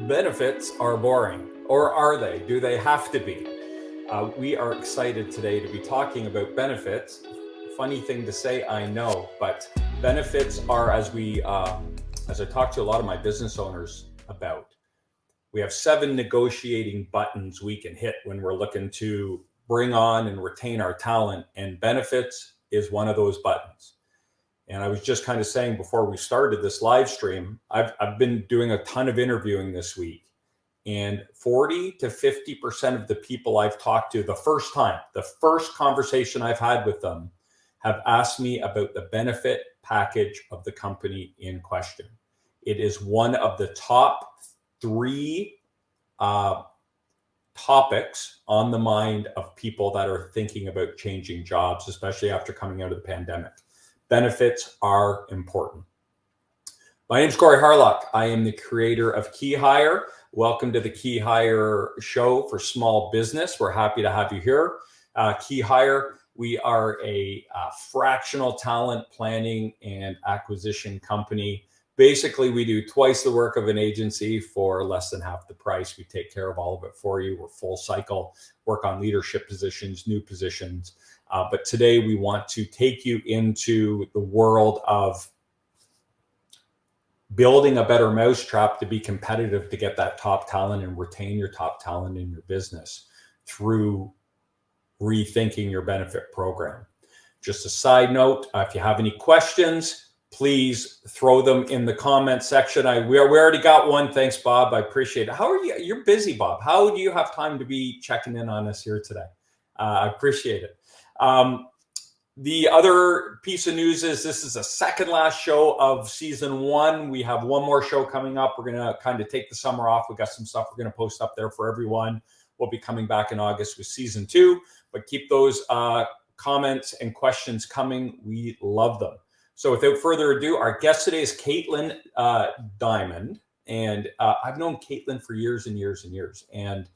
Benefits are boring, or are they? Do they have to be? We are excited today to be talking about benefits. Funny thing to say, I know, but benefits are, as I talk to a lot of my business owners about, we have 7 negotiating buttons we can hit when we're looking to bring on and retain our talent, and benefits is one of those buttons. And I was just kind of saying before we started this live stream, I've been doing a ton of interviewing this week, and 40 to 50% of the people I've talked to the first conversation I've had with them, have asked me about the benefit package of the company in question. It is one of the top 3 topics on the mind of people that are thinking about changing jobs, especially after coming out of the pandemic. Benefits are important. My name is Corey Harlock. I am the creator of Key Hire. Welcome to the Key Hire show for small business. We're happy to have you here. Key Hire, we are a fractional talent planning and acquisition company. Basically, we do twice the work of an agency for less than half the price. We take care of all of it for you. We're full cycle, work on leadership positions, new positions. But today we want to take you into the world of building a better mousetrap to be competitive, to get that top talent and retain your top talent in your business through rethinking your benefit program. Just a side note, if you have any questions, please throw them in the comment section. We already got one. Thanks, Bob. I appreciate it. How are you? You're busy, Bob. How do you have time to be checking in on us here today? I appreciate it. The other piece of news is this is the second last show of season 1. We have one more show coming up. We're going to kind of take the summer off. We got some stuff we're going to post up there for everyone. We'll be coming back in August with season 2, but keep those comments and questions coming. We love them. So without further ado, our guest today is Katelynn Diamond. And I've known Katelynn for years and years and years. And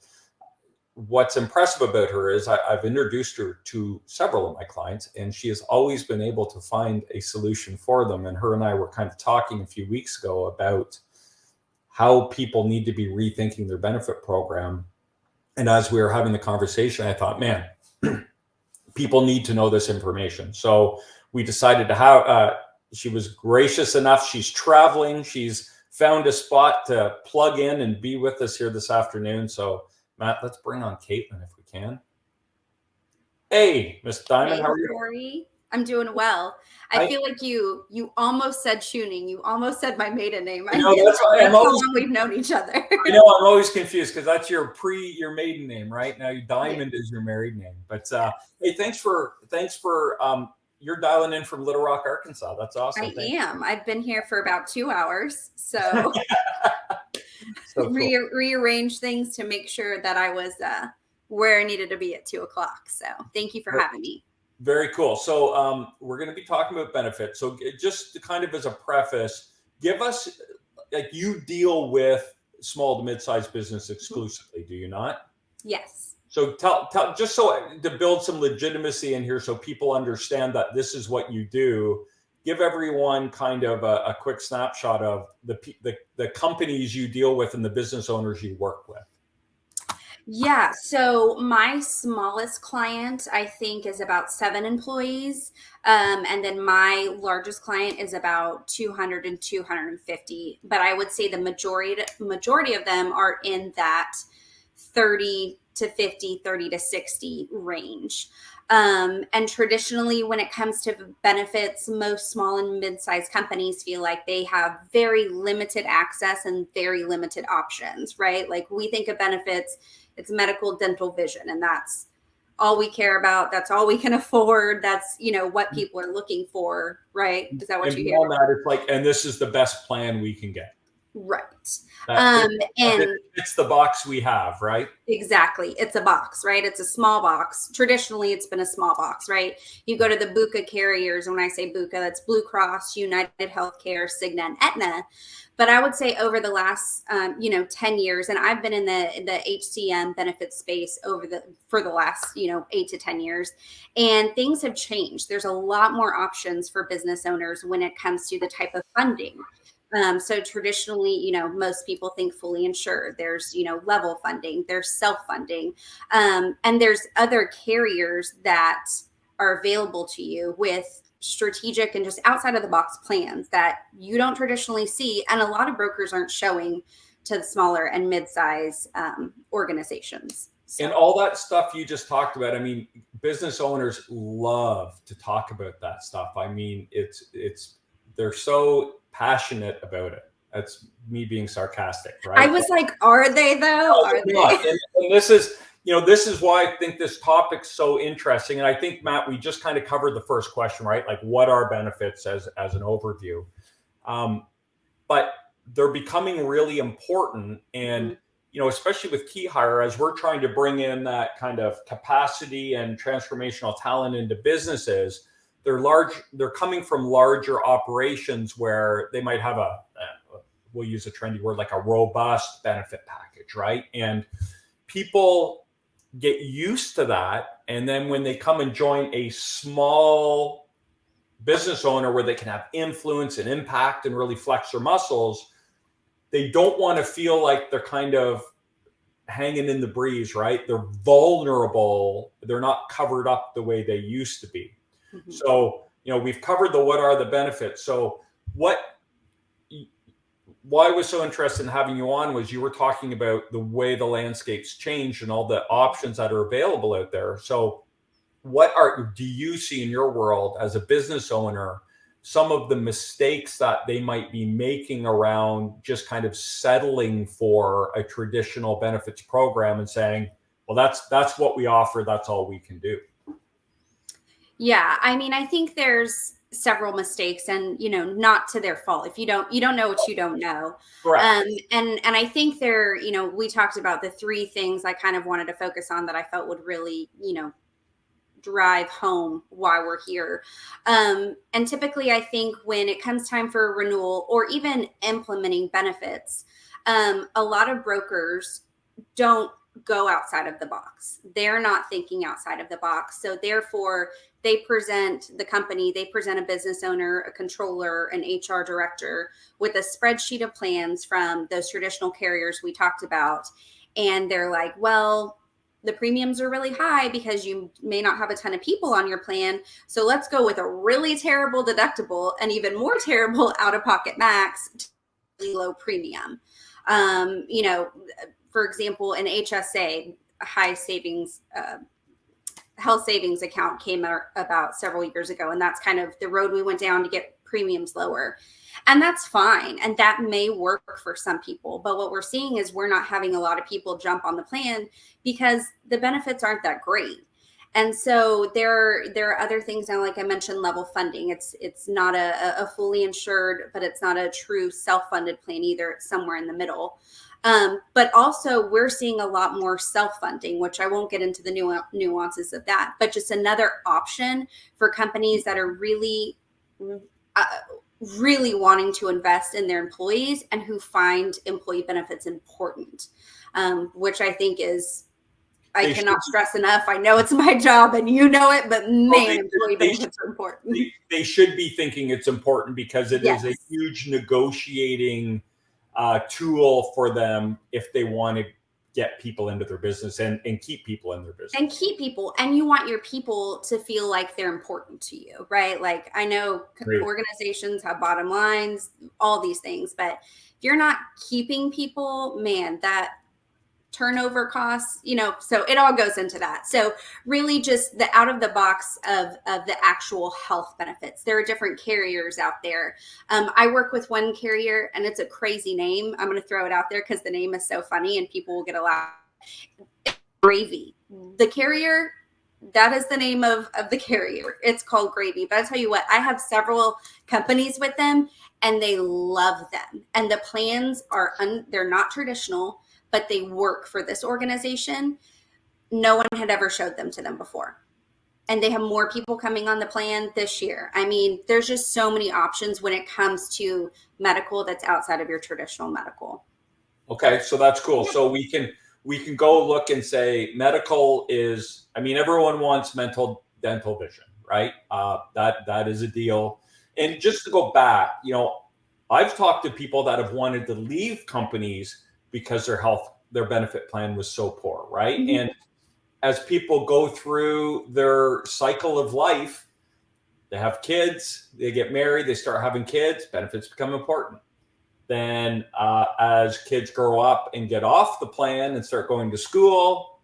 what's impressive about her is I've introduced her to several of my clients, and she has always been able to find a solution for them. And her and I were kind of talking a few weeks ago about how people need to be rethinking their benefit program. And as we were having the conversation, I thought, man, people need to know this information. So we decided to have, she was gracious enough. She's traveling. She's found a spot to plug in and be with us here this afternoon. So Matt, let's bring on Katelynn if we can. Hey, Miss Diamond, hey, how are you? Corey. I'm doing well. I feel like you almost said Tuning. You almost said my maiden name. I know, that's how long we've known each other. I know, I'm always confused because that's your maiden name, right? Now Diamond is your married name. But hey, thanks for you're dialing in from Little Rock, Arkansas. That's awesome. I am. I've been here for about 2 hours. So cool. Rearrange things to make sure that I was where I needed to be at 2 o'clock. So thank you for having me. Very cool. So we're going to be talking about benefits. So just kind of as a preface, give us, like, you deal with small to mid-sized business exclusively, do you not? Yes. So tell just so to build some legitimacy in here, so people understand that this is what you do. Give everyone kind of a quick snapshot of the companies you deal with and the business owners you work with. Yeah. So my smallest client, I think, is about 7 employees. And then my largest client is about 200 and 250. But I would say the majority of them are in that 30 to 50, 30 to 60 range. And traditionally, when it comes to benefits, most small and mid-sized companies feel like they have very limited access and very limited options, right? Like, we think of benefits, it's medical, dental, vision, and that's all we care about. That's all we can afford. That's, what people are looking for, right? Is that what you hear? That, it's like, and this is the best plan we can get. Right. And it's the box we have, right? Exactly. It's a box, right? It's a small box. Traditionally, it's been a small box, right? You go to the BUCA carriers. When I say BUCA, that's Blue Cross, United Healthcare, Cigna, and Aetna. But I would say over the last, 10 years, and I've been in the HCM benefit space for the last, 8 to 10 years, and things have changed. There's a lot more options for business owners when it comes to the type of funding. So traditionally, most people think fully insured. There's, level funding, there's self-funding, and there's other carriers that are available to you with strategic and just outside of the box plans that you don't traditionally see. And a lot of brokers aren't showing to the smaller and mid-size organizations. So. And all that stuff you just talked about, I mean, business owners love to talk about that stuff. I mean, they're so passionate about it. That's me being sarcastic, right? I was like, are they though? Are they? And this is why I think this topic's so interesting. And I think, Matt, we just kind of covered the first question, right? Like, what are benefits as an overview? But they're becoming really important. And, especially with Key Hire, as we're trying to bring in that kind of capacity and transformational talent into businesses, they're coming from larger operations where they might have we'll use a trendy word, like a robust benefit package, right? And people get used to that. And then when they come and join a small business owner where they can have influence and impact and really flex their muscles, they don't want to feel like they're kind of hanging in the breeze, right? They're vulnerable. They're not covered up the way they used to be. Mm-hmm. So, we've covered what are the benefits. So why I was so interested in having you on was you were talking about the way the landscape's changed and all the options that are available out there. So do you see in your world as a business owner, some of the mistakes that they might be making around just kind of settling for a traditional benefits program and saying, well, that's what we offer. That's all we can do. Yeah. I mean, I think there's several mistakes and, not to their fault. If you don't know what you don't know. Correct. And I think we talked about the three things I kind of wanted to focus on that I felt would really, drive home why we're here. And typically I think when it comes time for a renewal or even implementing benefits, a lot of brokers don't go outside of the box. They're not thinking outside of the box. So therefore they present a business owner, a controller, an HR director with a spreadsheet of plans from those traditional carriers we talked about. And they're like, well, the premiums are really high because you may not have a ton of people on your plan. So let's go with a really terrible deductible and even more terrible out-of-pocket max to really low premium. For example, an HSA, high savings, health savings account came about several years ago. And that's kind of the road we went down to get premiums lower. And that's fine. And that may work for some people. But what we're seeing is we're not having a lot of people jump on the plan because the benefits aren't that great. And so there are other things now, like I mentioned, level funding. It's not a fully insured, but it's not a true self-funded plan either. It's somewhere in the middle. But also we're seeing a lot more self-funding, which I won't get into the nuances of that, but just another option for companies that are really wanting to invest in their employees and who find employee benefits important, which I think I cannot stress enough. I know it's my job and you know it, but employee benefits are important. They should be thinking it's important because it is a huge negotiating tool for them if they want to get people into their business and keep people in their business. And you want your people to feel like they're important to you, right? Like I know organizations have bottom lines, all these things, but if you're not keeping people, man, that turnover costs, so it all goes into that. So really just the out of the box of the actual health benefits. There are different carriers out there. I work with one carrier and it's a crazy name. I'm going to throw it out there because the name is so funny and people will get a laugh. Gravy. The carrier, that is the name of the carrier. It's called Gravy. But I'll tell you what, I have several companies with them and they love them. And the plans they're not traditional, but they work for this organization. No one had ever showed them to them before. And they have more people coming on the plan this year. I mean, there's just so many options when it comes to medical that's outside of your traditional medical. Okay, so that's cool. So we can go look and say medical is, I mean, everyone wants dental vision, right? That is a deal. And just to go back, I've talked to people that have wanted to leave companies because their benefit plan was so poor, right? Mhm. And as people go through their cycle of life, they have kids, they get married, they start having kids, benefits become important. Then as kids grow up and get off the plan and start going to school,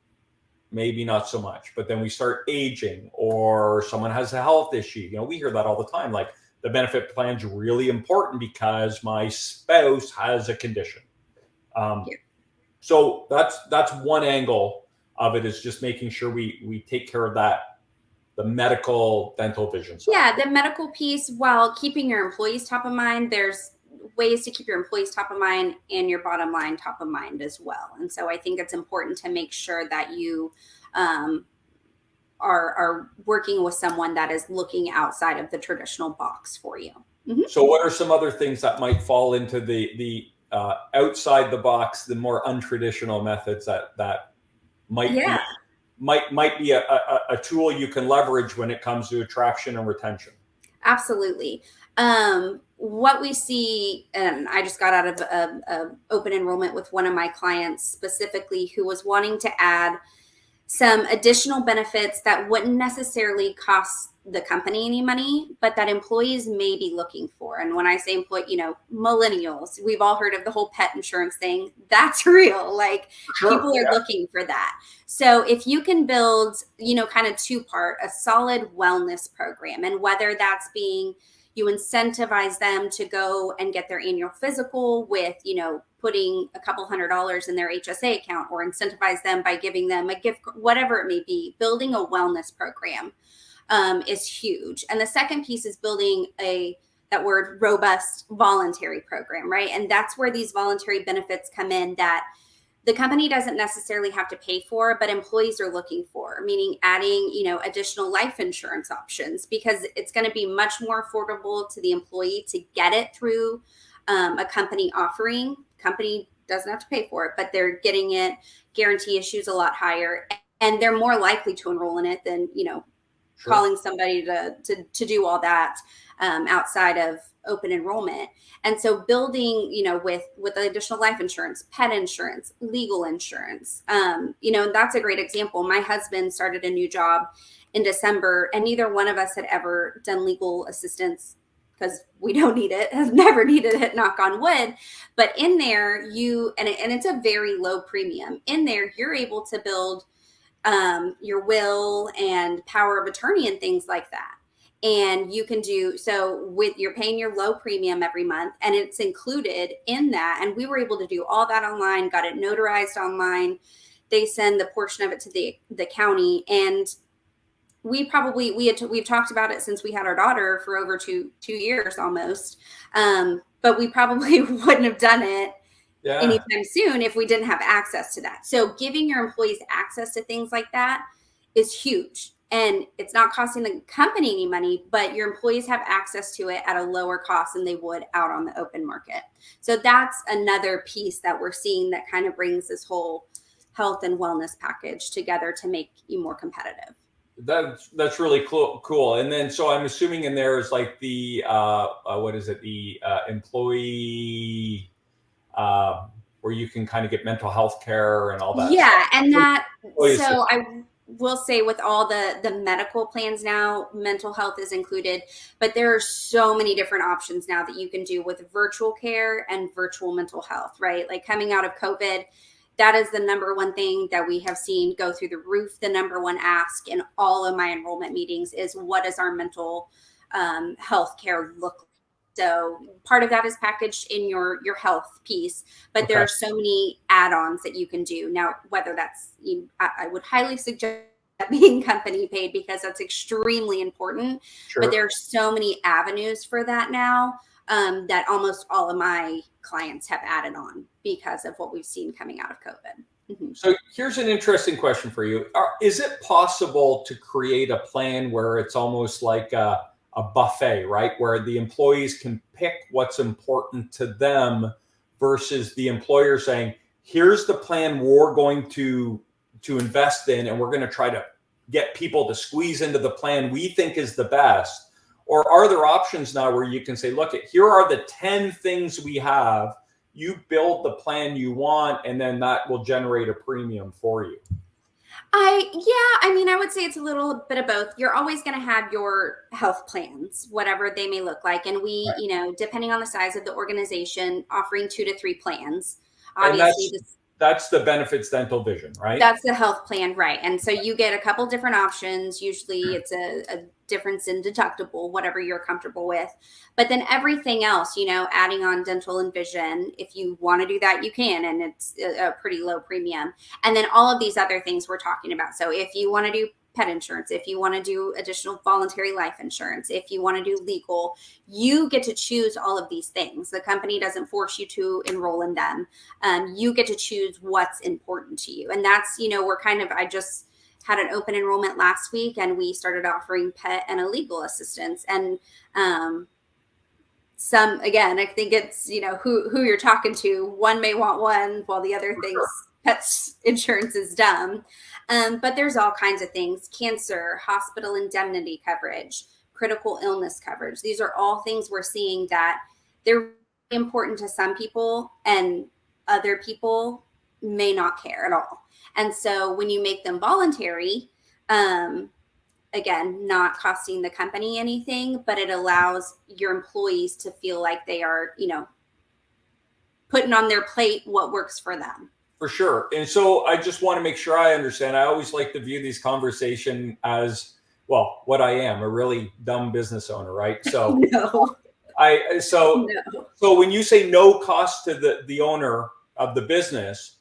maybe not so much. But then we start aging, or someone has a health issue. You know, we hear that all the time. Like, the benefit plan's really important because my spouse has a condition. Yeah. So that's one angle of it, is just making sure we take care of that, the medical, dental, vision side. Yeah, the medical piece, while keeping your employees top of mind, there's ways to keep your employees top of mind and your bottom line top of mind as well. And so I think it's important to make sure that you are working with someone that is looking outside of the traditional box for you. Mm-hmm. So what are some other things that might fall into the outside the box, the more untraditional methods that might be a tool you can leverage when it comes to attraction and retention? Absolutely. What we see, and I just got out of a open enrollment with one of my clients specifically, who was wanting to add some additional benefits that wouldn't necessarily cost the company any money, but that employees may be looking for. And when I say employee, millennials, we've all heard of the whole pet insurance thing. That's real. Like, Sure, people are looking for that. So if you can build, kind of two-part, a solid wellness program, and whether that's being, you incentivize them to go and get their annual physical with, putting a couple $100 in their HSA account, or incentivize them by giving them a gift, whatever it may be, building a wellness program is huge. And the second piece is building that word robust voluntary program, right? And that's where these voluntary benefits come in that the company doesn't necessarily have to pay for, but employees are looking for, meaning adding, additional life insurance options, because it's going to be much more affordable to the employee to get it through a company offering. Company doesn't have to pay for it, but they're getting it. Guarantee issues a lot higher, and they're more likely to enroll in it than, Sure. calling somebody to do all that outside of open enrollment. And so building, with additional life insurance, pet insurance, legal insurance, and that's a great example. My husband started a new job in December, and neither one of us had ever done legal assistance, because we don't need it, have never needed it, knock on wood. But in there, and it's a very low premium. In there, you're able to build your will and power of attorney and things like that. And you can do so you're paying your low premium every month, and it's included in that. And we were able to do all that online, got it notarized online. They send the portion of it to the county. And we've talked about it since we had our daughter for over two years almost. But we probably wouldn't have done it anytime soon if we didn't have access to that. So giving your employees access to things like that is huge. And it's not costing the company any money, but your employees have access to it at a lower cost than they would out on the open market. So that's another piece that we're seeing that kind of brings this whole health and wellness package together to make you more competitive. That's really cool. And then, so I'm assuming in there is like the employee where you can kind of get mental health care and all that. Yeah, stuff. and I will say, with all the medical plans now, mental health is included, but there are so many different options now that you can do with virtual care and virtual mental health, right? Like, coming out of COVID, that is the number one thing that we have seen go through the roof. The number one ask in all of my enrollment meetings is, what does our mental health care look like? So part of that is packaged in your health piece, but there are so many add-ons that you can do. Now, whether that's, I would highly suggest that being company paid, because that's extremely important. Sure. But there are so many avenues for that now that almost all of my clients have added on because of what we've seen coming out of COVID. Mm-hmm. So here's an interesting question for you. Is it possible to create a plan where it's almost like a buffet, right? Where the employees can pick what's important to them versus the employer saying, here's the plan we're going to invest in, and we're going to try to get people to squeeze into the plan we think is the best. Or are there options now where you can say, look, here are the 10 things we have. You build the plan you want, and then that will generate a premium for you. I mean, I would say it's a little bit of both. You're always going to have your health plans, whatever they may look like. And we, Right. you know, depending on the size of the organization, offering 2 to 3 plans. And Obviously, that's the benefits dental vision, right? that's the health plan, right? And so you get a couple different options. Usually it's a difference in deductible, whatever you're comfortable with. But then everything else, you know, adding on dental and vision, if you want to do that, you can. And it's a pretty low premium. And then all of these other things we're talking about. So if you want to do pet insurance, if you want to do additional voluntary life insurance, if you want to do legal, you get to choose all of these things. The company doesn't force you to enroll in them. You get to choose what's important to you. And that's, you know, I just had an open enrollment last week, and we started offering pet and a legal assistance. And again, I think it's, you know, who you're talking to. One may want one while the other thinks pets insurance is dumb. But there's all kinds of things: cancer, hospital indemnity coverage, critical illness coverage. These are all things we're seeing that they're really important to some people, and other people may not care at all. And so when you make them voluntary, again, not costing the company anything, but it allows your employees to feel like they are, you know, putting on their plate what works for them. For sure. And so I just want to make sure I understand. I always like to view these conversation as, well, what I am, a really dumb business owner, right? So No. So when you say no cost to the owner of the business,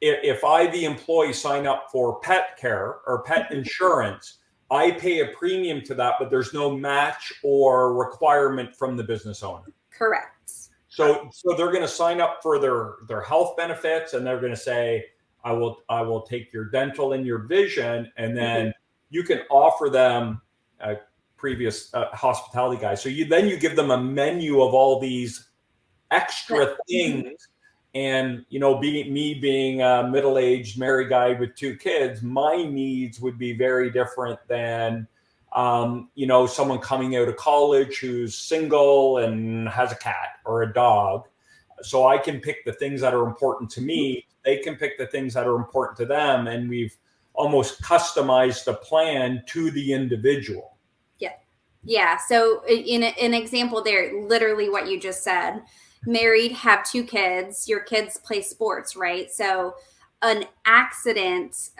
if I, the employee, sign up for pet care or pet insurance, I pay a premium to that, but there's no match or requirement from the business owner. Correct. So they're going to sign up for their health benefits, and they're going to say, I will take your dental and your vision, and then you can offer them previous hospitality guys. So you give them a menu of all these extra things. And, you know, being a middle-aged married guy with 2 kids, my needs would be very different than, you know, someone coming out of college who's single and has a cat or a dog. So I can pick the things that are important to me. They can pick the things that are important to them. And we've almost customized the plan to the individual. Yeah. So in an example there, literally what you just said: married, have 2 kids, your kids play sports, right? So an accident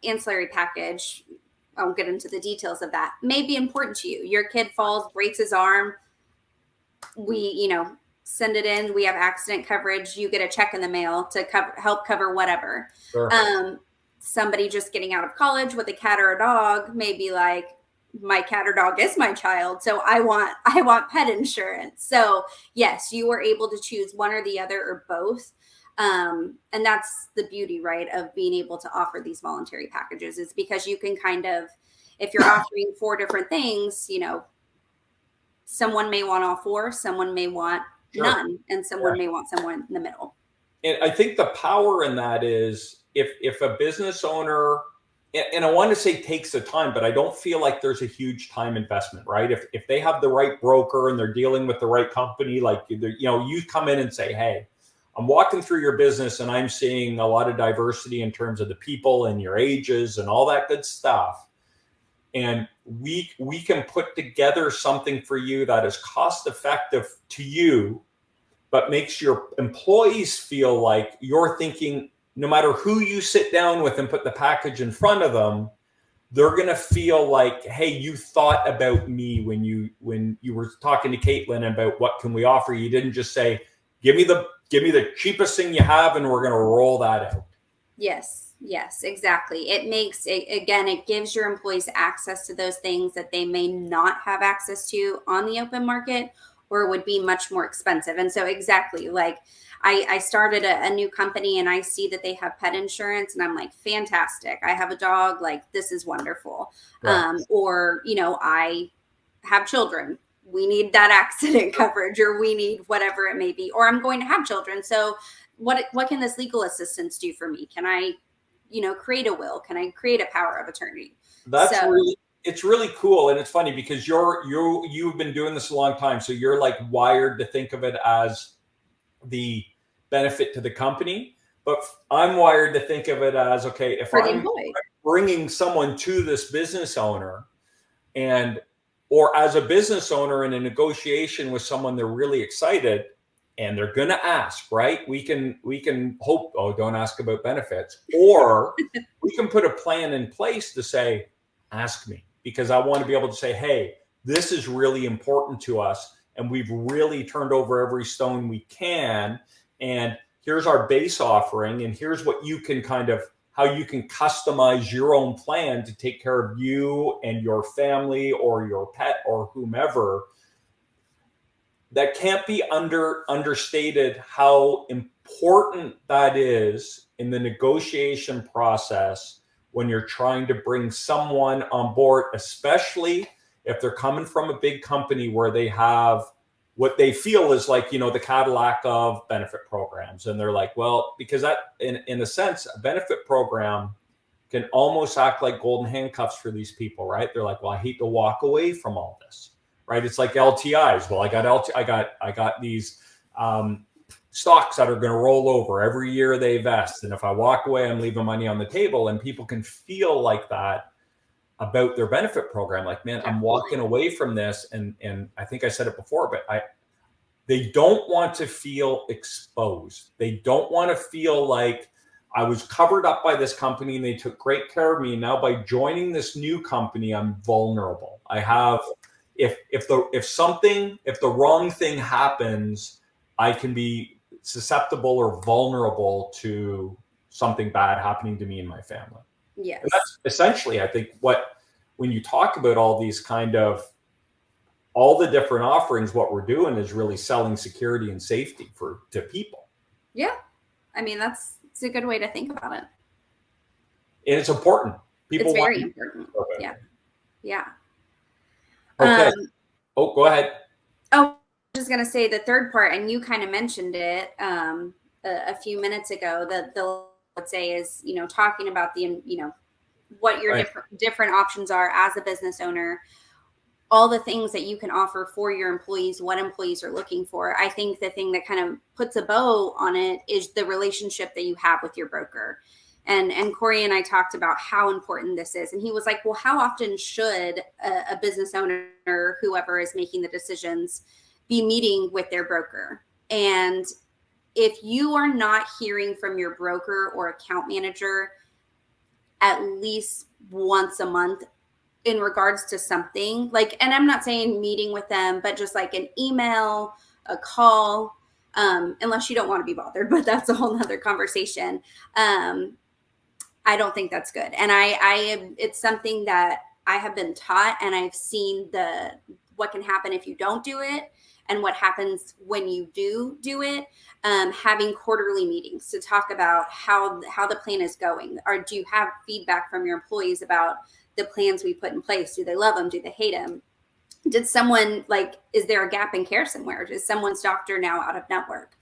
ancillary package, I won't get into the details of that, may be important to you. Your kid falls, breaks his arm. We, you know, send it in. We have accident coverage. You get a check in the mail to help cover whatever. Sure. Somebody just getting out of college with a cat or a dog may be like, my cat or dog is my child, so I want pet insurance. So yes, you are able to choose one or the other or both. And that's the beauty, right, of being able to offer these voluntary packages, is because you can kind of, if you're offering 4 different things, you know, someone may want all 4, someone may want none, and someone may want someone in the middle. And I think the power in that is if a business owner, and I want to say takes the time, but I don't feel like there's a huge time investment, right? If they have the right broker and they're dealing with the right company, like, you know, you come in and say, hey, I'm walking through your business and I'm seeing a lot of diversity in terms of the people and your ages and all that good stuff. And we can put together something for you that is cost effective to you, but makes your employees feel like you're thinking, no matter who you sit down with and put the package in front of them, they're going to feel like, hey, you thought about me when you were talking to Katelynn about what can we offer. You didn't just say, give me the cheapest thing you have and we're going to roll that out. Yes, exactly. It gives your employees access to those things that they may not have access to on the open market, or would be much more expensive. And so exactly, like, I started a new company and I see that they have pet insurance and I'm like, fantastic. I have a dog. Like, this is wonderful. Right. Or, you know, I have children. We need that accident coverage, or we need whatever it may be, or I'm going to have children. So what can this legal assistance do for me? Can I, you know, create a will? Can I create a power of attorney? it's really cool. And it's funny because you've been doing this a long time. So you're like wired to think of it as the benefit to the company. But I'm wired to think of it as, okay, if For the I'm employee. bringing someone to this business owner or as a business owner in a negotiation with someone, they're really excited and they're going to ask, right? We can hope, oh, don't ask about benefits, or we can put a plan in place to say, ask me, because I want to be able to say, hey, this is really important to us. And we've really turned over every stone we can. And here's our base offering. And here's what you can how you can customize your own plan to take care of you and your family or your pet or whomever. That can't be understated how important that is in the negotiation process when you're trying to bring someone on board, especially if they're coming from a big company where they have what they feel is like, the Cadillac of benefit programs. And they're like, well, because that, in a sense, a benefit program can almost act like golden handcuffs for these people, right? They're like, well, I hate to walk away from all this, right? It's like LTIs. Well, I got these stocks that are going to roll over every year they vest. And if I walk away, I'm leaving money on the table. And people can feel like that about their benefit program. Like, man, I'm walking away from this. And I think I said it before, but they don't want to feel exposed. They don't want to feel like I was covered up by this company and they took great care of me. Now by joining this new company, I'm vulnerable. I have, if the wrong thing happens, I can be susceptible or vulnerable to something bad happening to me and my family. Yes. And that's essentially, I think, when you talk about all these all the different offerings, what we're doing is really selling security and safety to people. Yeah. I mean, it's a good way to think about it. And it's important. It's very important. Yeah. Yeah. Okay. Go ahead. Oh, I was just going to say the third part, and you kind of mentioned it a few minutes ago, that the would say is, talking about the, what your different options are as a business owner, all the things that you can offer for your employees, what employees are looking for. I think the thing that kind of puts a bow on it is the relationship that you have with your broker. And Corey and I talked about how important this is. And he was like, well, how often should a business owner, whoever is making the decisions, be meeting with their broker? And if you are not hearing from your broker or account manager at least once a month in regards to something, like, and I'm not saying meeting with them, but just like an email, a call, unless you don't want to be bothered, but that's a whole nother conversation. I don't think that's good. And it's something that I have been taught, and I've seen what can happen if you don't do it and what happens when you do it. Having quarterly meetings to talk about how the plan is going, or do you have feedback from your employees about the plans we put in place? Do they love them? Do they hate them? Did someone, is there a gap in care somewhere? Is someone's doctor now out of network?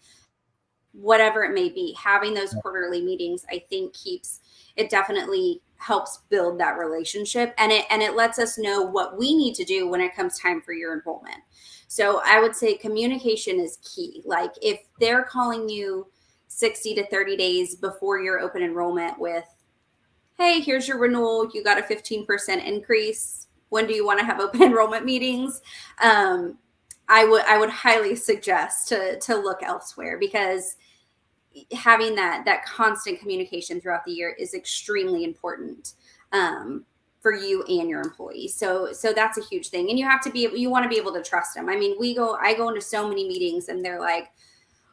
Whatever it may be, having those quarterly meetings, I think it definitely helps build that relationship, and it lets us know what we need to do when it comes time for your enrollment. So I would say communication is key. Like, if they're calling you 60 to 30 days before your open enrollment with, hey, here's your renewal, you got a 15% increase, when do you want to have open enrollment meetings? I would highly suggest to look elsewhere, because having that constant communication throughout the year is extremely important for you and your employees. So that's a huge thing. And you want to be able to trust them. I mean, I go into so many meetings and they're like,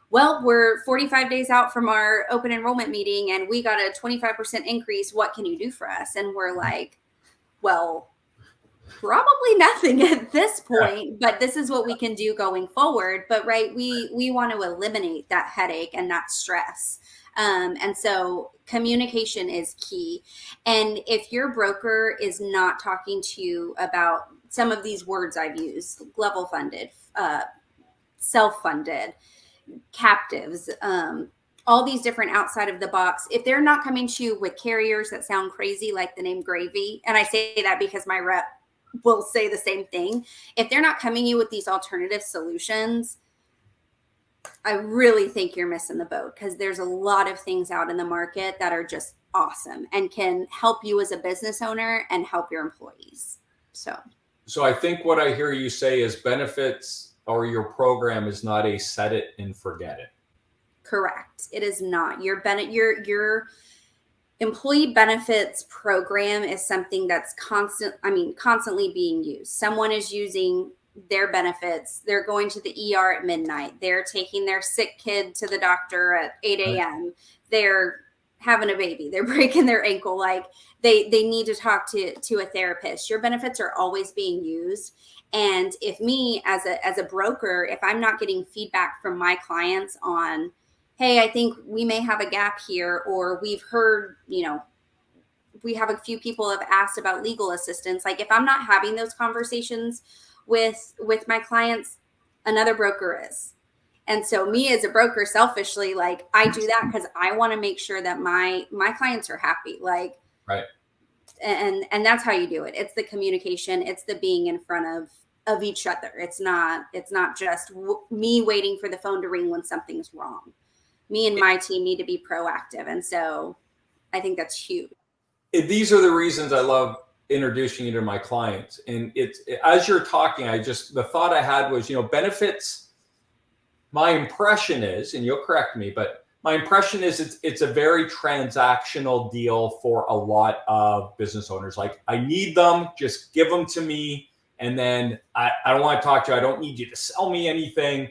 well, we're 45 days out from our open enrollment meeting and we got a 25% increase. What can you do for us? And we're like, well, probably nothing at this point, but this is what we can do going forward. But we want to eliminate that headache and that stress. And so communication is key. And if your broker is not talking to you about some of these words I've used, level funded, self-funded, captives, all these different outside of the box, if they're not coming to you with carriers that sound crazy, like the name Gravy, and I say that because my rep will say the same thing. If they're not coming you with these alternative solutions, I really think you're missing the boat, because there's a lot of things out in the market that are just awesome and can help you as a business owner and help your employees. So I think what I hear you say is benefits or your program is not a set it and forget it. Correct. It is not. Your employee benefits program is something that's constantly being used. Someone is using their benefits. They're going to the ER at midnight. They're taking their sick kid to the doctor at 8 a.m. They're having a baby. They're breaking their ankle. Like they need to talk to a therapist. Your benefits are always being used. And if me as a broker, if I'm not getting feedback from my clients on, hey, I think we may have a gap here, or we've heard, we have a few people have asked about legal assistance. Like if I'm not having those conversations with my clients, another broker is. And so me as a broker, selfishly, like I do that because I want to make sure that my clients are happy. Like, right. And that's how you do it. It's the communication. It's the being in front of each other. It's not just me waiting for the phone to ring when something's wrong. Me and my team need to be proactive. And so I think that's huge. These are the reasons I love introducing you to my clients. And it's, as you're talking, the thought I had was, benefits, my impression is, and you'll correct me, but my impression is it's a very transactional deal for a lot of business owners. Like, I need them, just give them to me. And then I don't want to talk to you. I don't need you to sell me anything.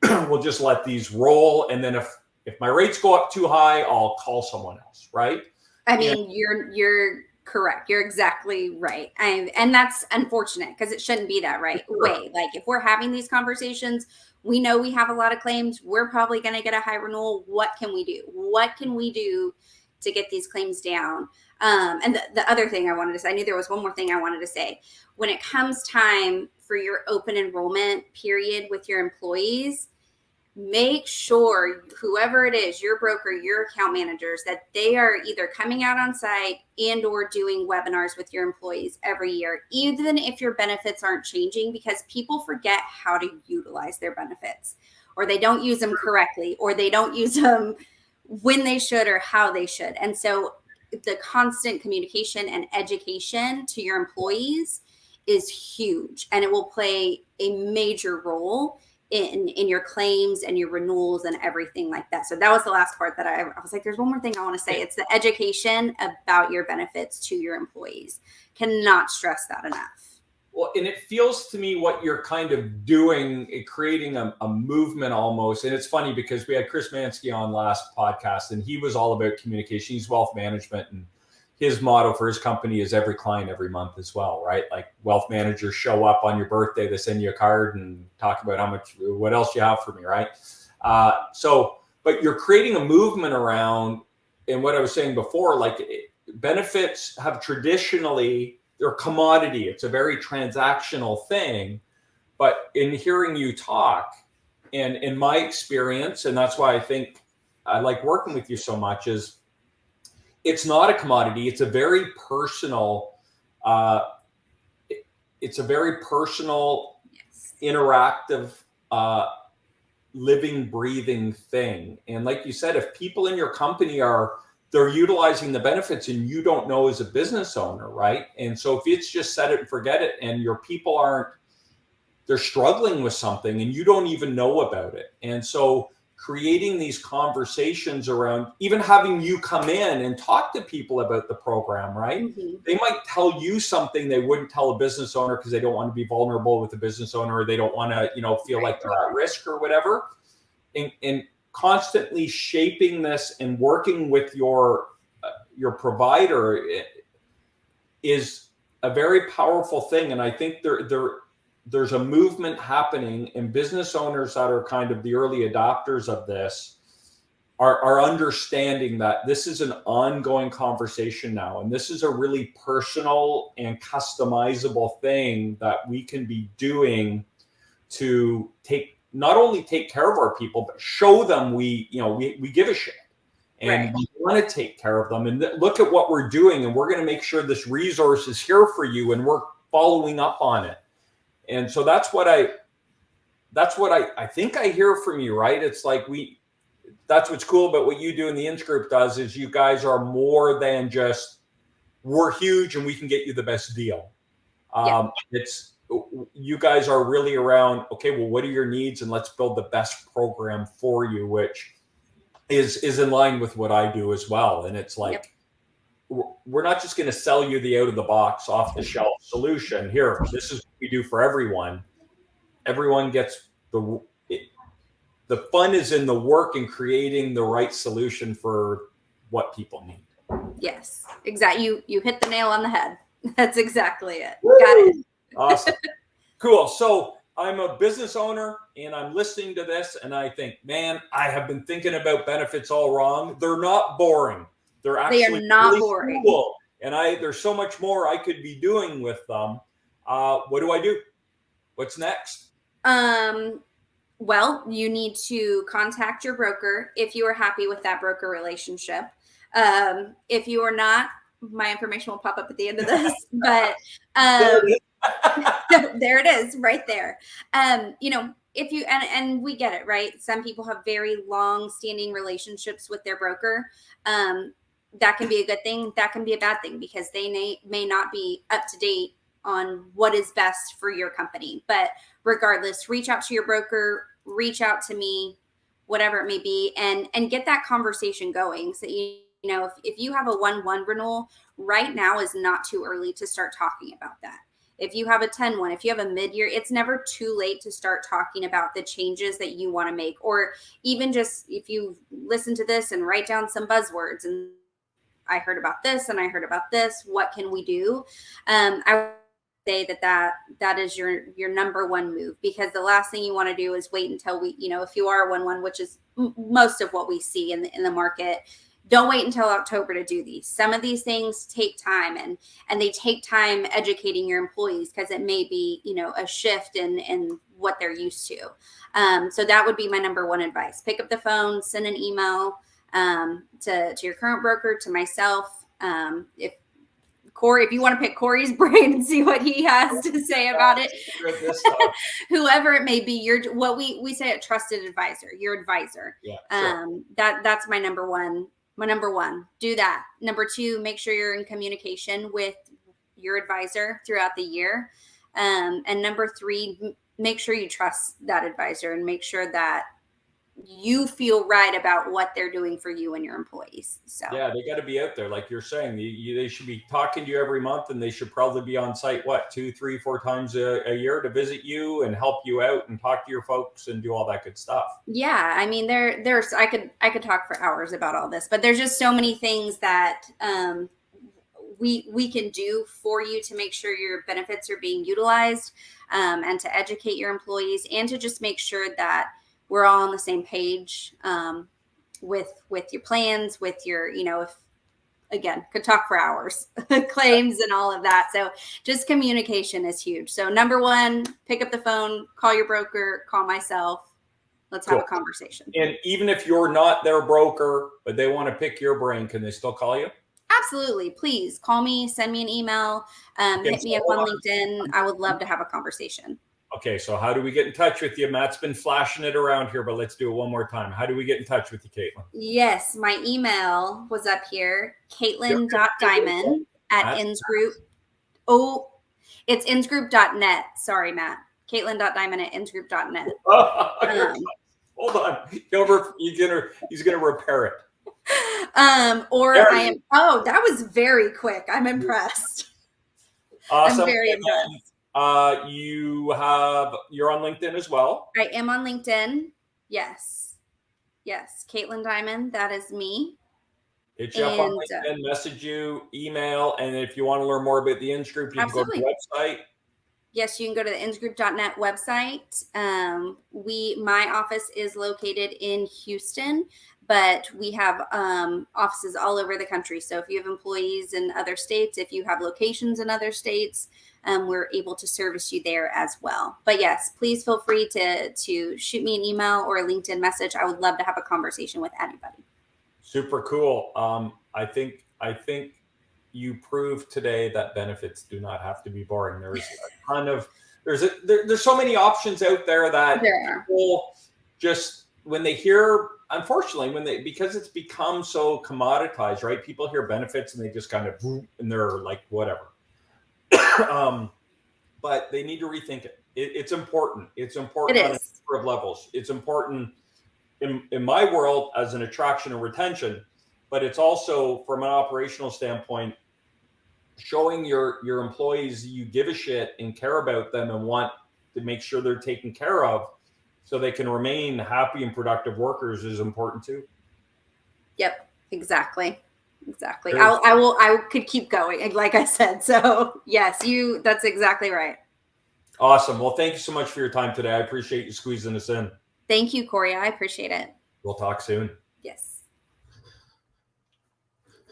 We'll just let these roll. And then if my rates go up too high, I'll call someone else, right? I mean, you're correct. You're exactly right. And that's unfortunate, because it shouldn't be that way. Like if we're having these conversations, we know we have a lot of claims. We're probably going to get a high renewal. What can we do? What can we do to get these claims down? And the other thing I wanted to say, I knew there was one more thing I wanted to say. When it comes time for your open enrollment period with your employees, make sure whoever it is, your broker, your account managers, that they are either coming out on site and or doing webinars with your employees every year, even if your benefits aren't changing, because people forget how to utilize their benefits, or they don't use them correctly, or they don't use them when they should or how they should. And so the constant communication and education to your employees is huge, and it will play a major role in your claims and your renewals and everything like that. So that was the last part that I was like, there's one more thing I want to say. It's the education about your benefits to your employees. Cannot stress that enough. Well, and it feels to me what you're kind of doing, creating a movement almost. And it's funny because we had Chris Mansky on last podcast, and he was all about communication. He's wealth management, and his motto for his company is every client, every month as well, right? Like wealth managers show up on your birthday, they send you a card and talk about what else you have for me, right? But you're creating a movement around, and what I was saying before, like benefits have traditionally, they're commodity. It's a very transactional thing. But in hearing you talk, and in my experience, and that's why I think I like working with you so much, is it's not a commodity. It's a very personal, yes, interactive, living, breathing thing. And like you said, if people in your company they're utilizing the benefits and you don't know as a business owner, right? And so if it's just set it and forget it, and your people they're struggling with something and you don't even know about it. And so creating these conversations around, even having you come in and talk to people about the program, right? Mm-hmm. They might tell you something they wouldn't tell a business owner because they don't want to be vulnerable with the business owner, or they don't want to, feel like they're at risk or whatever. And constantly shaping this and working with your provider is a very powerful thing. And I think there's a movement happening, and business owners that are kind of the early adopters of this are understanding that this is an ongoing conversation now. And this is a really personal and customizable thing that we can be doing to not only take care of our people, but show them we give a shit, and we want to take care of them. And look at what we're doing, and we're going to make sure this resource is here for you. And we're following up on it. And so that's what I think I hear from you, right? It's like that's what's cool about what you do and the Insgroup does is you guys are more than just, we're huge and we can get you the best deal. It's, you guys are really around, okay, well, what are your needs? And let's build the best program for you, which is in line with what I do as well. And it's like, we're not just going to sell you the out of the box, off the shelf solution. Here, this is what we do for everyone. Everyone gets the fun is in the work and creating the right solution for what people need. Yes, exactly. You hit the nail on the head. That's exactly it. Woo! Got it. Awesome. Cool. So I'm a business owner and I'm listening to this and I think, man, I have been thinking about benefits all wrong. They're not boring. They're actually not really boring. Cool. And there's so much more I could be doing with them. What do I do? What's next? Well, you need to contact your broker if you are happy with that broker relationship. If you are not, my information will pop up at the end of this, but there it is right there. If you, and we get it, right? Some people have very long standing relationships with their broker. That can be a good thing. That can be a bad thing because they may not be up to date on what is best for your company. But regardless, reach out to your broker, reach out to me, whatever it may be, and get that conversation going. So, if you have a 1/1 renewal, right now is not too early to start talking about that. If you have a 10/1, if you have a mid-year, it's never too late to start talking about the changes that you want to make. Or even just if you listen to this and write down some buzzwords and I heard about this and I heard about this, what can we do? I say that is your number one move, because the last thing you want to do is wait until if you are a 1/1, which is most of what we see in the market, don't wait until October to do these. Some of these things take time and they take time educating your employees because it may be, a shift in what they're used to. So that would be my number one advice. Pick up the phone, send an email to your current broker, to myself. If you want to pick Corey's brain and see what he has to say about it, whoever it may be, what we say a trusted advisor, your advisor. Yeah, sure. That's my number one. Do that. Number two, make sure you're in communication with your advisor throughout the year. And number three, make sure you trust that advisor and make sure that you feel right about what they're doing for you and your employees. So yeah, they got to be out there, like you're saying. They should be talking to you every month, and they should probably be on site 2, 3, 4 times a year to visit you and help you out and talk to your folks and do all that good stuff. Yeah, I mean, there's I could talk for hours about all this, but there's just so many things that we can do for you to make sure your benefits are being utilized, and to educate your employees, and to just make sure that we're all on the same page with your plans, with your, could talk for hours, claims and all of that. So just communication is huge. So number one, pick up the phone, call your broker, call myself. Let's have a conversation. And even if you're not their broker, but they want to pick your brain, can they still call you? Absolutely. Please call me, send me an email, hit me up on LinkedIn. I would love to have a conversation. Okay, so how do we get in touch with you? Matt's been flashing it around here, but let's do it one more time. How do we get in touch with you, Katelynn? Yes, my email was up here, Katelynn.Diamond at Insgroup. Oh, it's Insgroup.net. Sorry, Matt. Katelynn.Diamond at Insgroup.net. Hold on. He's gonna repair it. That was very quick. I'm impressed. Awesome. I'm very impressed. You're on LinkedIn as well. I am on LinkedIn. Yes. Katelynn Diamond. That is me. Hit you up on LinkedIn, message you, email. And if you want to learn more about the Insgroup, you can go to the website. Yes, you can go to the insgroup.net website. My office is located in Houston, but we have offices all over the country. So if you have employees in other states, if you have locations in other states, we're able to service you there as well. But yes, please feel free to shoot me an email or a LinkedIn message. I would love to have a conversation with anybody. Super cool. I think you proved today that benefits do not have to be boring. There's a ton of there's so many options out there that people just, when they hear, unfortunately, because it's become so commoditized, right? People hear benefits and they just kind of, and they're like, whatever. But they need to rethink it. It's important. It's important on a number of levels. It's important in my world as an attraction and retention, but it's also from an operational standpoint, showing your employees you give a shit and care about them and want to make sure they're taken care of so they can remain happy and productive workers is important too. Yep, exactly. I could keep going, like I said. So yes, that's exactly right. Awesome. Well, thank you so much for your time today. I appreciate you squeezing us in. Thank you, Corey. I appreciate it. We'll talk soon. Yes.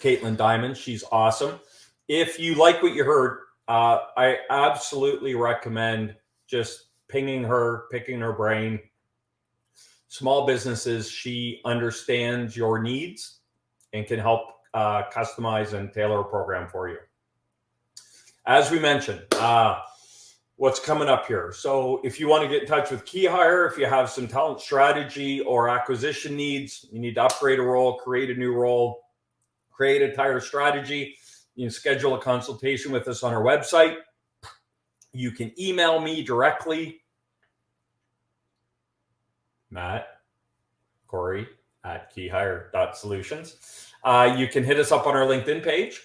Katelynn Diamond, she's awesome. If you like what you heard, I absolutely recommend just picking her brain. Small businesses, she understands your needs and can help customize and tailor a program for you. As we mentioned, what's coming up here. So if you want to get in touch with Key Hire, if you have some talent strategy or acquisition needs, you need to upgrade a role, create a new role, create a entire strategy, you can schedule a consultation with us on our website. You can email me directly, Matt, Corey at keyhire.solutions. You can hit us up on our LinkedIn page.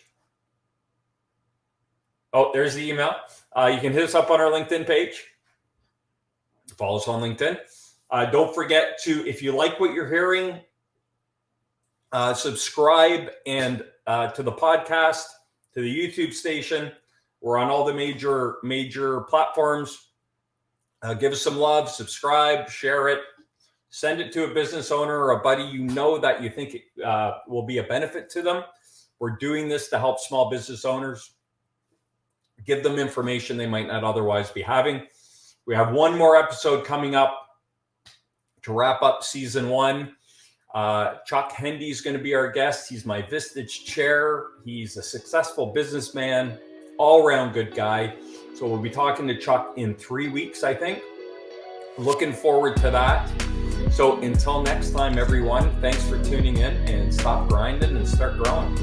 Oh, there's the email. You can hit us up on our LinkedIn page. Follow us on LinkedIn. Don't forget to, if you like what you're hearing, subscribe and to the podcast, to the YouTube station. We're on all the major platforms. Give us some love, subscribe, share it, send it to a business owner or a buddy you know that you think will be a benefit to them. We're doing this to help small business owners. Give them information they might not otherwise be having. We have one more episode coming up to wrap up season 1. Chuck Hendy is going to be our guest. He's my Vistage chair. He's a successful businessman, all-around good guy. So we'll be talking to Chuck in 3 weeks, I think. Looking forward to that. So until next time, everyone, thanks for tuning in, and stop grinding and start growing.